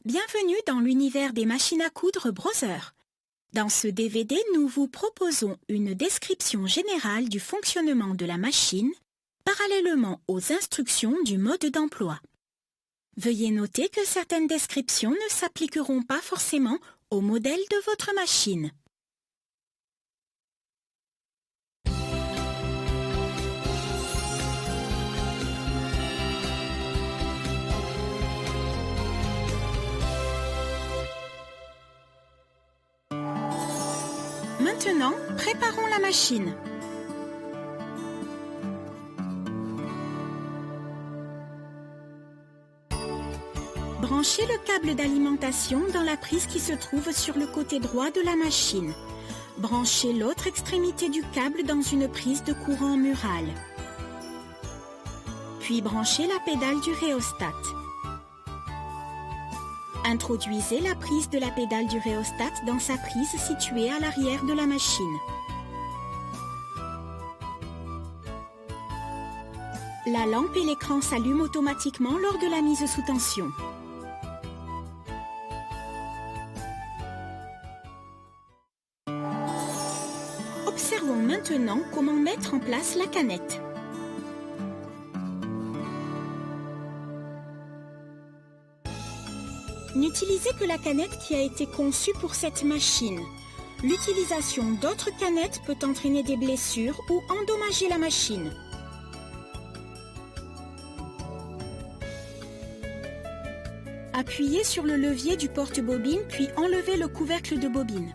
Bienvenue dans l'univers des machines à coudre Brother. Dans ce DVD, nous vous proposons une description générale du fonctionnement de la machine, parallèlement aux instructions du mode d'emploi. Veuillez noter que certaines descriptions ne s'appliqueront pas forcément au modèle de votre machine. Maintenant, préparons la machine. Branchez le câble d'alimentation dans la prise qui se trouve sur le côté droit de la machine. Branchez l'autre extrémité du câble dans une prise de courant mural. Puis branchez la pédale du rhéostat. Introduisez la prise de la pédale du rhéostat dans sa prise située à l'arrière de la machine. La lampe et l'écran s'allument automatiquement lors de la mise sous tension. Observons maintenant comment mettre en place la canette. N'utilisez que la canette qui a été conçue pour cette machine. L'utilisation d'autres canettes peut entraîner des blessures ou endommager la machine. Appuyez sur le levier du porte-bobine puis enlevez le couvercle de bobine.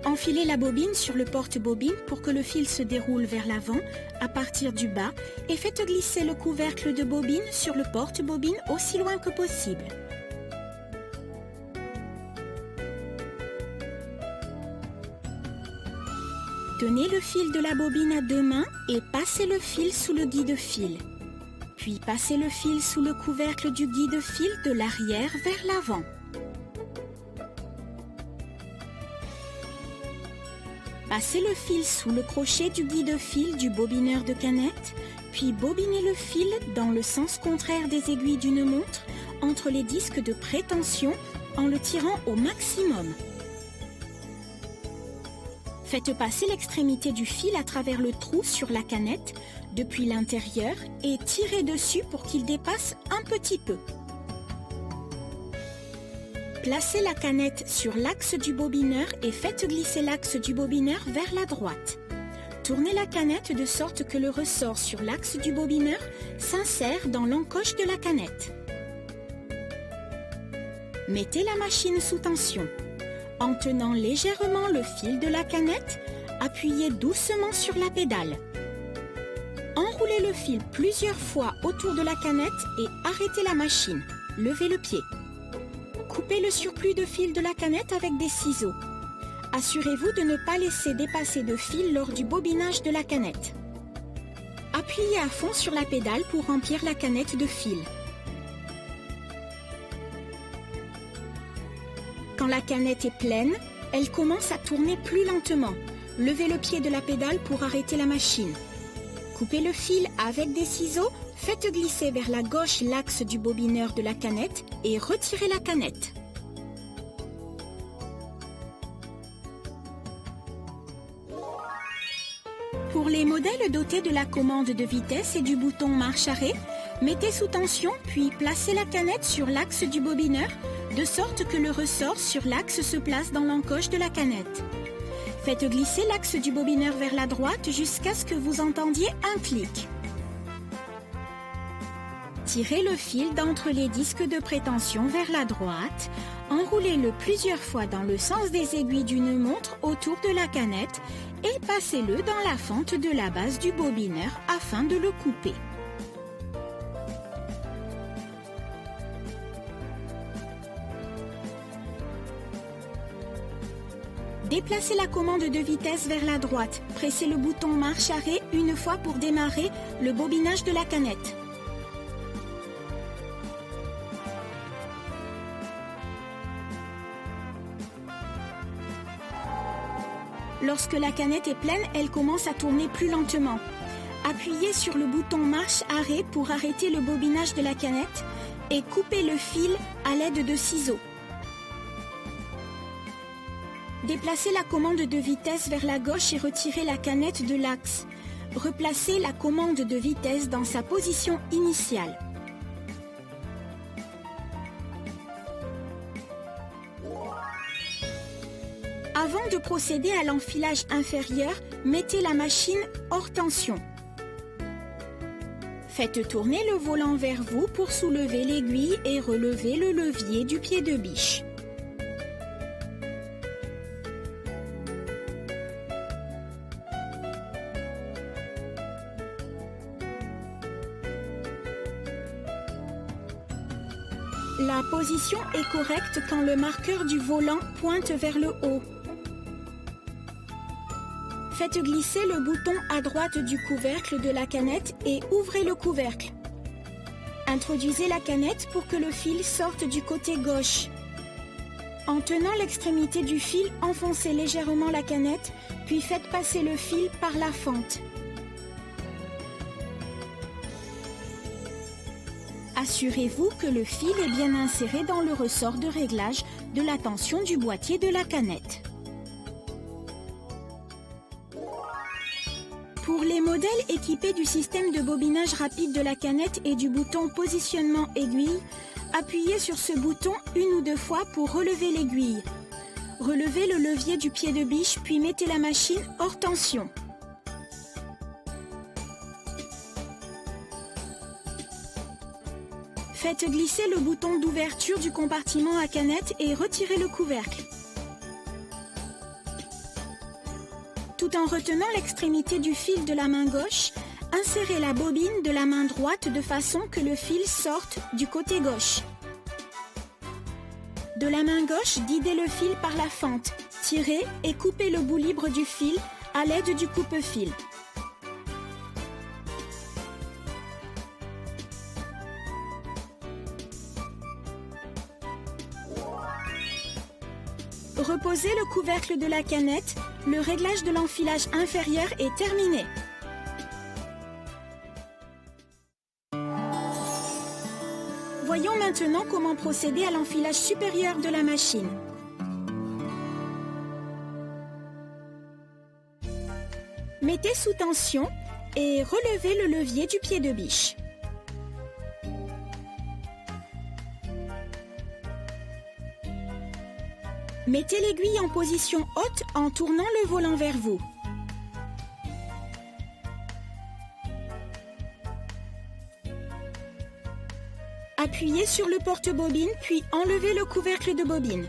Enfilez la bobine sur le porte-bobine pour que le fil se déroule vers l'avant à partir du bas et faites glisser le couvercle de bobine sur le porte-bobine aussi loin que possible. Tenez le fil de la bobine à deux mains et passez le fil sous le guide-fil. Puis passez le fil sous le couvercle du guide-fil de l'arrière vers l'avant. Passez le fil sous le crochet du guide-fil du bobineur de canette, puis bobinez le fil dans le sens contraire des aiguilles d'une montre entre les disques de prétention en le tirant au maximum. Faites passer l'extrémité du fil à travers le trou sur la canette depuis l'intérieur et tirez dessus pour qu'il dépasse un petit peu. Placez la canette sur l'axe du bobineur et faites glisser l'axe du bobineur vers la droite. Tournez la canette de sorte que le ressort sur l'axe du bobineur s'insère dans l'encoche de la canette. Mettez la machine sous tension. En tenant légèrement le fil de la canette, appuyez doucement sur la pédale. Enroulez le fil plusieurs fois autour de la canette et arrêtez la machine. Levez le pied. Coupez le surplus de fil de la canette avec des ciseaux. Assurez-vous de ne pas laisser dépasser de fil lors du bobinage de la canette. Appuyez à fond sur la pédale pour remplir la canette de fil. Quand la canette est pleine, elle commence à tourner plus lentement. Levez le pied de la pédale pour arrêter la machine. Coupez le fil avec des ciseaux. Faites glisser vers la gauche l'axe du bobineur de la canette et retirez la canette. Pour les modèles dotés de la commande de vitesse et du bouton marche-arrêt, mettez sous tension puis placez la canette sur l'axe du bobineur de sorte que le ressort sur l'axe se place dans l'encoche de la canette. Faites glisser l'axe du bobineur vers la droite jusqu'à ce que vous entendiez un clic. Tirez le fil d'entre les disques de prétention vers la droite, enroulez-le plusieurs fois dans le sens des aiguilles d'une montre autour de la canette et passez-le dans la fente de la base du bobineur afin de le couper. Déplacez la commande de vitesse vers la droite. Pressez le bouton marche-arrêt une fois pour démarrer le bobinage de la canette. Lorsque la canette est pleine, elle commence à tourner plus lentement. appuyez sur le bouton marche-arrêt pour arrêter le bobinage de la canette et coupez le fil à l'aide de ciseaux. Déplacez la commande de vitesse vers la gauche et retirez la canette de l'axe. Replacez la commande de vitesse dans sa position initiale. Avant de procéder à l'enfilage inférieur, mettez la machine hors tension. Faites tourner le volant vers vous pour soulever l'aiguille et relever le levier du pied de biche. La position est correcte quand le marqueur du volant pointe vers le haut. Faites glisser le bouton à droite du couvercle de la canette et ouvrez le couvercle. Introduisez la canette pour que le fil sorte du côté gauche. En tenant l'extrémité du fil, enfoncez légèrement la canette, puis faites passer le fil par la fente. Assurez-vous que le fil est bien inséré dans le ressort de réglage de la tension du boîtier de la canette. Pour les modèles équipés du système de bobinage rapide de la canette et du bouton positionnement aiguille, appuyez sur ce bouton une ou deux fois pour relever l'aiguille. Relevez le levier du pied de biche puis mettez la machine hors tension. Faites glisser le bouton d'ouverture du compartiment à canette et retirez le couvercle. Tout en retenant l'extrémité du fil de la main gauche, insérez la bobine de la main droite de façon que le fil sorte du côté gauche. De la main gauche, guidez le fil par la fente, tirez et coupez le bout libre du fil à l'aide du coupe-fil. Reposez le couvercle de la canette, le réglage de l'enfilage inférieur est terminé. Voyons maintenant comment procéder à l'enfilage supérieur de la machine. Mettez sous tension et relevez le levier du pied de biche. Mettez l'aiguille en position haute en tournant le volant vers vous. Appuyez sur le porte-bobine puis enlevez le couvercle de bobine.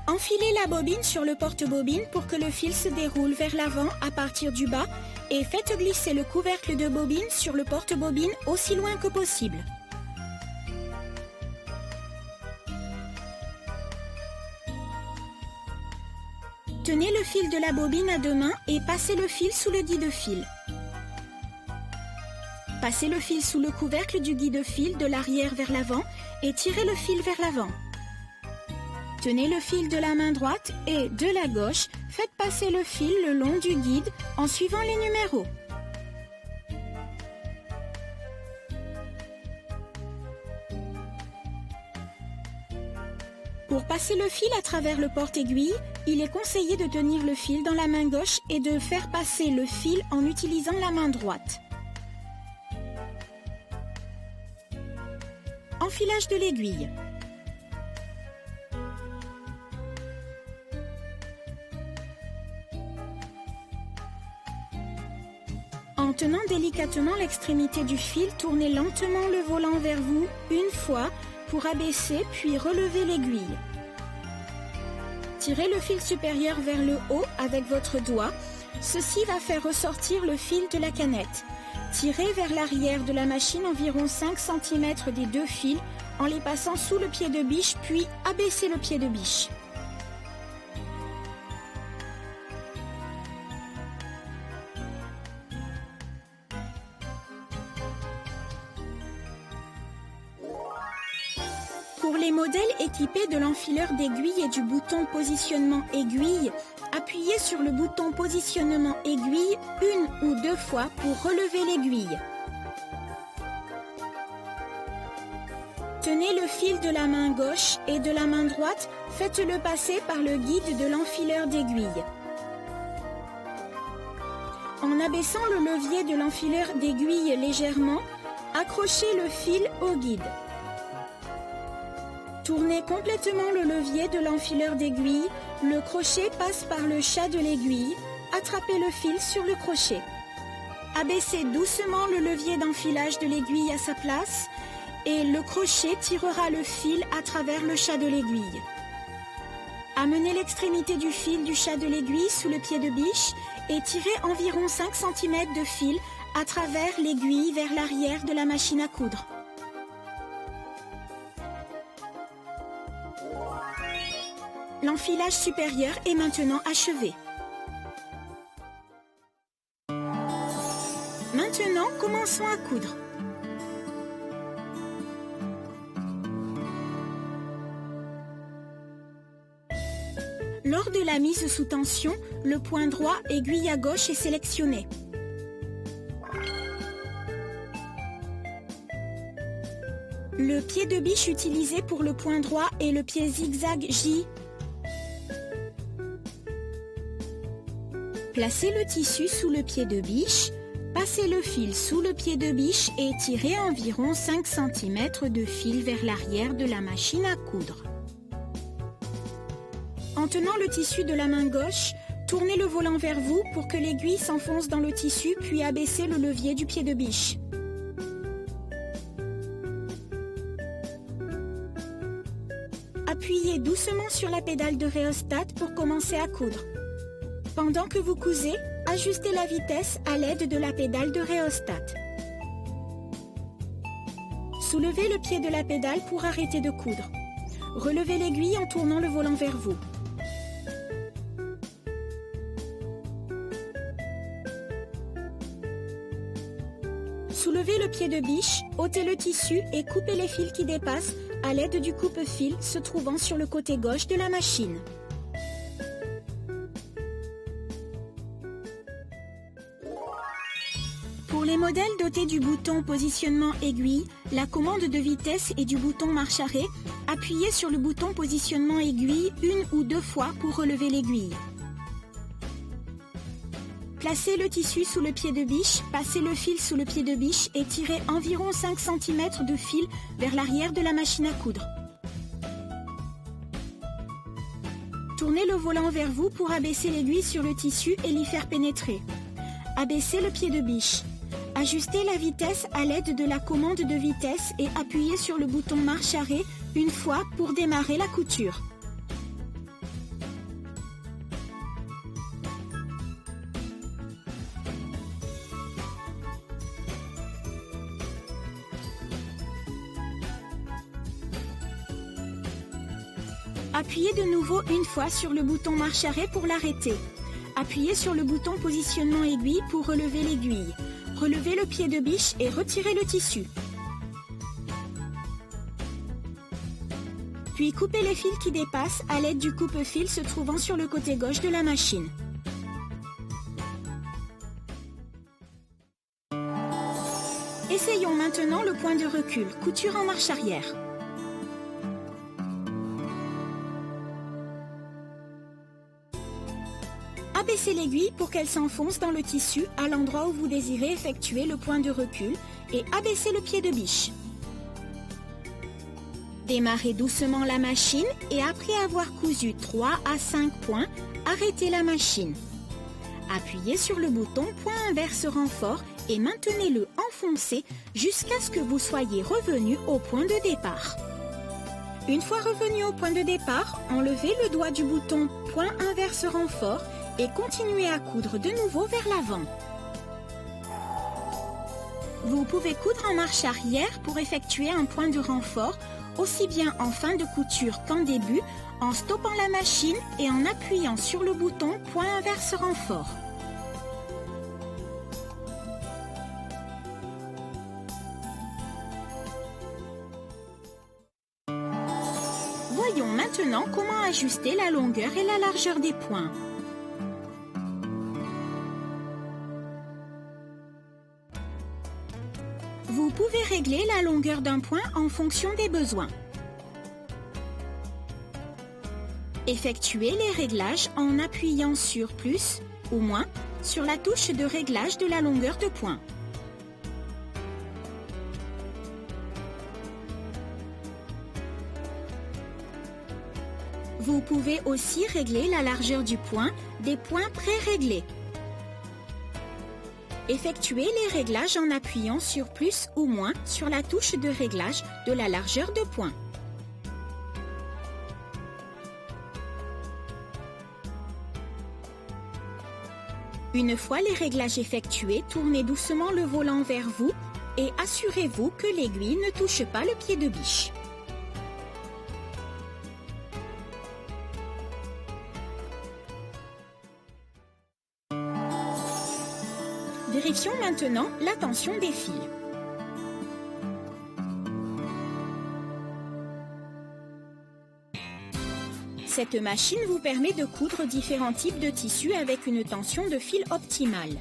Enfilez la bobine sur le porte-bobine pour que le fil se déroule vers l'avant à partir du bas et faites glisser le couvercle de bobine sur le porte-bobine aussi loin que possible. Tenez le fil de la bobine à deux mains et passez le fil sous le guide-fil. Passez le fil sous le couvercle du guide-fil de l'arrière vers l'avant et tirez le fil vers l'avant. Tenez le fil de la main droite et de la gauche, faites passer le fil le long du guide en suivant les numéros. Pour passer le fil à travers le porte-aiguille, il est conseillé de tenir le fil dans la main gauche et de faire passer le fil en utilisant la main droite. Enfilage de l'aiguille. En tenant délicatement l'extrémité du fil, tournez lentement le volant vers vous une fois pour abaisser puis relever l'aiguille. Tirez le fil supérieur vers le haut avec votre doigt. Ceci va faire ressortir le fil de la canette. Tirez vers l'arrière de la machine environ 5 cm des deux fils en les passant sous le pied de biche puis abaissez le pied de biche. Pour les modèles équipés de l'enfileur d'aiguille et du bouton positionnement aiguille, appuyez sur le bouton positionnement aiguille une ou deux fois pour relever l'aiguille. Tenez le fil de la main gauche et de la main droite, faites-le passer par le guide de l'enfileur d'aiguille. En abaissant le levier de l'enfileur d'aiguille légèrement, accrochez le fil au guide. Tournez complètement le levier de l'enfileur d'aiguille, le crochet passe par le chat de l'aiguille, attrapez le fil sur le crochet. Abaissez doucement le levier d'enfilage de l'aiguille à sa place et le crochet tirera le fil à travers le chat de l'aiguille. Amenez l'extrémité du fil du chat de l'aiguille sous le pied de biche et tirez environ 5 cm de fil à travers l'aiguille vers l'arrière de la machine à coudre. L'enfilage supérieur est maintenant achevé. Maintenant, commençons à coudre. Lors de la mise sous tension, le point droit aiguille à gauche est sélectionné. Le pied de biche utilisé pour le point droit est le pied zigzag J. Placez le tissu sous le pied de biche, passez le fil sous le pied de biche et tirez environ 5 cm de fil vers l'arrière de la machine à coudre. En tenant le tissu de la main gauche, tournez le volant vers vous pour que l'aiguille s'enfonce dans le tissu puis abaissez le levier du pied de biche. Appuyez doucement sur la pédale de rhéostat pour commencer à coudre. Pendant que vous cousez, ajustez la vitesse à l'aide de la pédale de rhéostat. Soulevez le pied de la pédale pour arrêter de coudre. Relevez l'aiguille en tournant le volant vers vous. Soulevez le pied de biche, ôtez le tissu et coupez les fils qui dépassent à l'aide du coupe-fil se trouvant sur le côté gauche de la machine. Pour les modèles dotés du bouton positionnement aiguille, la commande de vitesse et du bouton marche arrêt, appuyez sur le bouton positionnement aiguille une ou deux fois pour relever l'aiguille. Placez le tissu sous le pied de biche, passez le fil sous le pied de biche et tirez environ 5 cm de fil vers l'arrière de la machine à coudre. Tournez le volant vers vous pour abaisser l'aiguille sur le tissu et l'y faire pénétrer. Abaissez le pied de biche. Ajustez la vitesse à l'aide de la commande de vitesse et appuyez sur le bouton marche arrêt une fois pour démarrer la couture. Appuyez de nouveau une fois sur le bouton marche arrêt pour l'arrêter. Appuyez sur le bouton positionnement aiguille pour relever l'aiguille. Relevez le pied de biche et retirez le tissu. Puis coupez les fils qui dépassent à l'aide du coupe-fil se trouvant sur le côté gauche de la machine. Essayons maintenant le point de recul, couture en marche arrière. Abaissez l'aiguille pour qu'elle s'enfonce dans le tissu à l'endroit où vous désirez effectuer le point de recul et abaissez le pied de biche. Démarrez doucement la machine et après avoir cousu 3 à 5 points, arrêtez la machine. Appuyez sur le bouton point inverse renfort et maintenez-le enfoncé jusqu'à ce que vous soyez revenu au point de départ. Une fois revenu au point de départ, enlevez le doigt du bouton point inverse renfort et continuez à coudre de nouveau vers l'avant. Vous pouvez coudre en marche arrière pour effectuer un point de renfort, aussi bien en fin de couture qu'en début, en stoppant la machine et en appuyant sur le bouton point inverse renfort. maintenant comment ajuster la longueur et la largeur des points. Vous pouvez régler la longueur d'un point en fonction des besoins. Effectuez les réglages en appuyant sur plus ou moins sur la touche de réglage de la longueur de point. Vous pouvez aussi régler la largeur du point des points pré-réglés. Effectuez les réglages en appuyant sur plus ou moins sur la touche de réglage de la largeur de point. Une fois les réglages effectués, tournez doucement le volant vers vous et assurez-vous que l'aiguille ne touche pas le pied de biche. Vérifions maintenant la tension des fils. Cette machine vous permet de coudre différents types de tissus avec une tension de fil optimale.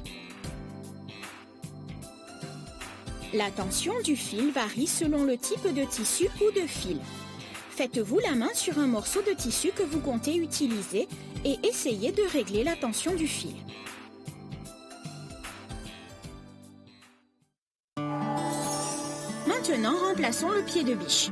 La tension du fil varie selon le type de tissu ou de fil. Faites-vous la main sur un morceau de tissu que vous comptez utiliser et essayez de régler la tension du fil. Maintenant, remplaçons le pied de biche.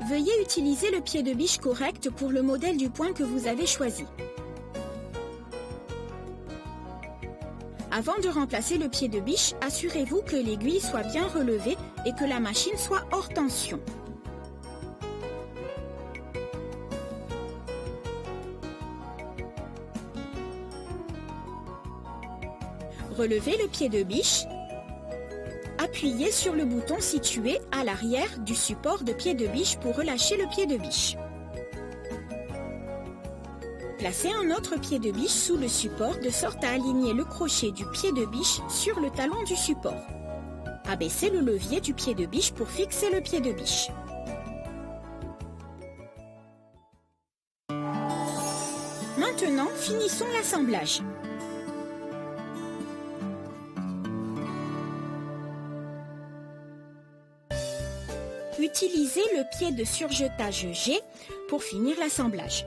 Veuillez utiliser le pied de biche correct pour le modèle du point que vous avez choisi. Avant de remplacer le pied de biche, assurez-vous que l'aiguille soit bien relevée et que la machine soit hors tension. Relevez le pied de biche. Appuyez sur le bouton situé à l'arrière du support de pied de biche pour relâcher le pied de biche. Placez un autre pied de biche sous le support de sorte à aligner le crochet du pied de biche sur le talon du support. Abaissez le levier du pied de biche pour fixer le pied de biche. Maintenant, finissons l'assemblage. Utilisez le pied de surjetage G pour finir l'assemblage.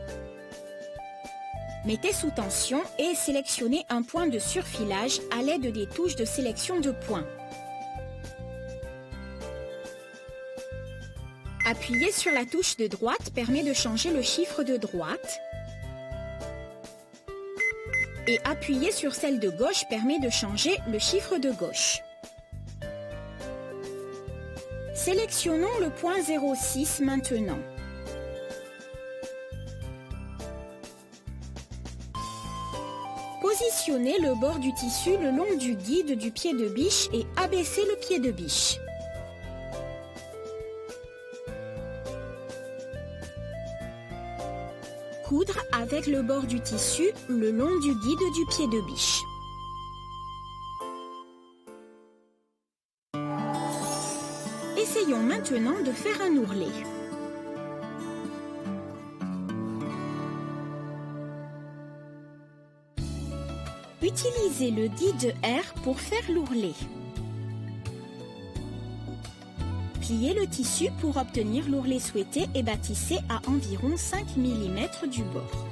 Mettez sous tension et sélectionnez un point de surfilage à l'aide des touches de sélection de points. Appuyez sur la touche de droite permet de changer le chiffre de droite. Et appuyez sur celle de gauche permet de changer le chiffre de gauche. Sélectionnons le point 06 maintenant. Positionnez le bord du tissu le long du guide du pied de biche et abaissez le pied de biche. Coudre avec le bord du tissu le long du guide du pied de biche. Essayons maintenant de faire un ourlet. Utilisez le dit de R pour faire l'ourlet. Pliez le tissu pour obtenir l'ourlet souhaité et bâtissez à environ 5 mm du bord.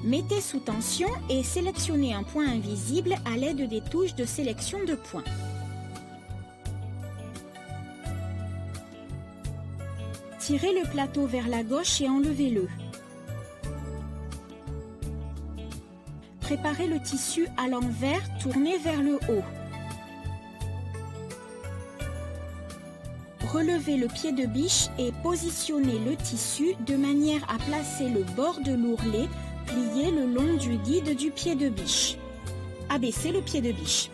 Mettez sous tension et sélectionnez un point invisible à l'aide des touches de sélection de points. Tirez le plateau vers la gauche et enlevez-le. Préparez le tissu à l'envers, tournez vers le haut. Relevez le pied de biche et positionnez le tissu de manière à placer le bord de l'ourlet plié le long du guide du pied de biche. Abaissez le pied de biche.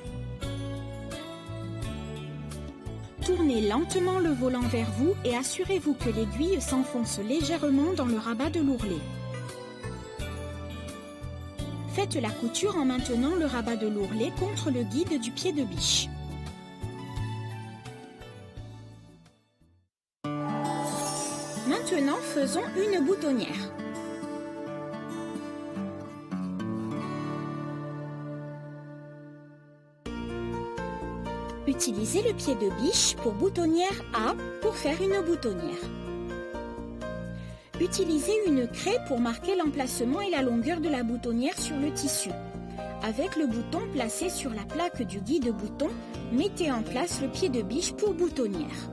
Tournez lentement le volant vers vous et assurez-vous que l'aiguille s'enfonce légèrement dans le rabat de l'ourlet. Faites la couture en maintenant le rabat de l'ourlet contre le guide du pied de biche. Maintenant, faisons une boutonnière. Utilisez le pied de biche pour boutonnière A pour faire une boutonnière. Utilisez une craie pour marquer l'emplacement et la longueur de la boutonnière sur le tissu. Avec le bouton placé sur la plaque du guide bouton, mettez en place le pied de biche pour boutonnière.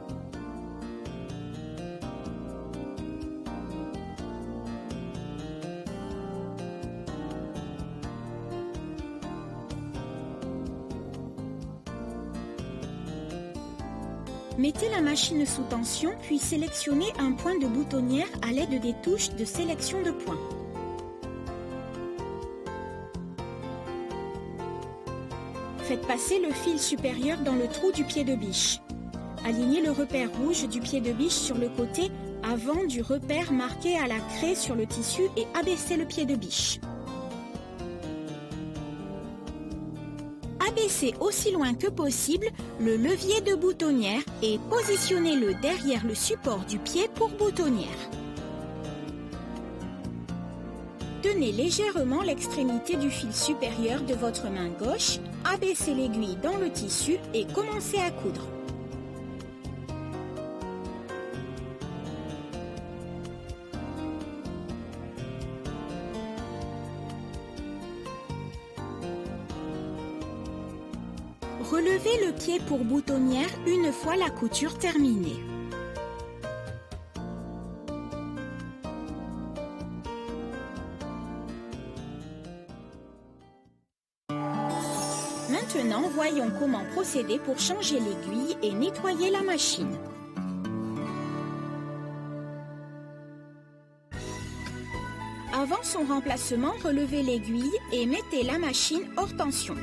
Mettez la machine sous tension puis sélectionnez un point de boutonnière à l'aide des touches de sélection de points. Faites passer le fil supérieur dans le trou du pied de biche. Alignez le repère rouge du pied de biche sur le côté avant du repère marqué à la craie sur le tissu et abaissez le pied de biche. Abaissez aussi loin que possible le levier de boutonnière et positionnez-le derrière le support du pied pour boutonnière. Tenez légèrement l'extrémité du fil supérieur de votre main gauche, abaissez l'aiguille dans le tissu et commencez à coudre. Relevez le pied pour boutonnière une fois la couture terminée. Maintenant, voyons comment procéder pour changer l'aiguille et nettoyer la machine. Avant son remplacement, relevez l'aiguille et mettez la machine hors tension.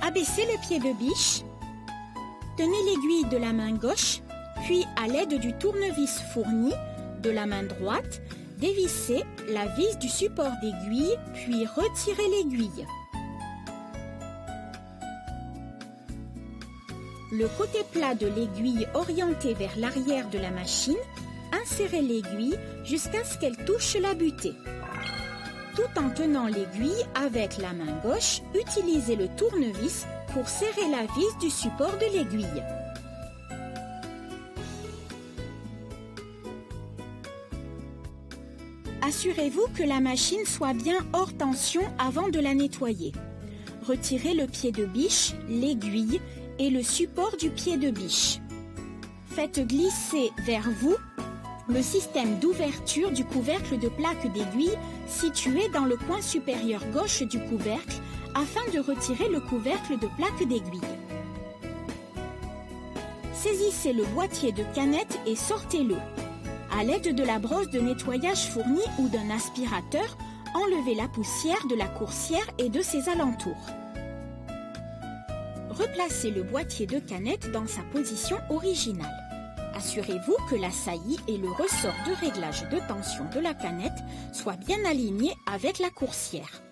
Abaissez le pied de biche, tenez l'aiguille de la main gauche, puis à l'aide du tournevis fourni de la main droite, dévissez la vis du support d'aiguille, puis retirez l'aiguille. Le côté plat de l'aiguille orienté vers l'arrière de la machine, insérez l'aiguille jusqu'à ce qu'elle touche la butée. Tout en tenant l'aiguille avec la main gauche, utilisez le tournevis pour serrer la vis du support de l'aiguille. Assurez-vous que la machine soit bien hors tension avant de la nettoyer. Retirez le pied de biche, l'aiguille et le support du pied de biche. Faites glisser vers vous le système d'ouverture du couvercle de plaque d'aiguille situé dans le coin supérieur gauche du couvercle afin de retirer le couvercle de plaque d'aiguille. Saisissez le boîtier de canette et sortez-le. À l'aide de la brosse de nettoyage fournie ou d'un aspirateur, enlevez la poussière de la coursière et de ses alentours. Replacez le boîtier de canette dans sa position originale. Assurez-vous que la saillie et le ressort de réglage de tension de la canette soient bien alignés avec la coursière.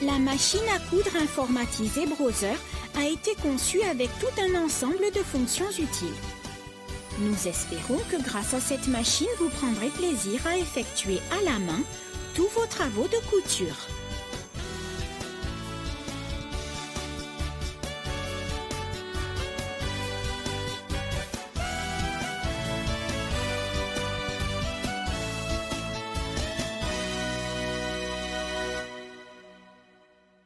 La machine à coudre informatisée Brother a été conçue avec tout un ensemble de fonctions utiles. Nous espérons que grâce à cette machine, vous prendrez plaisir à effectuer à la main tous vos travaux de couture.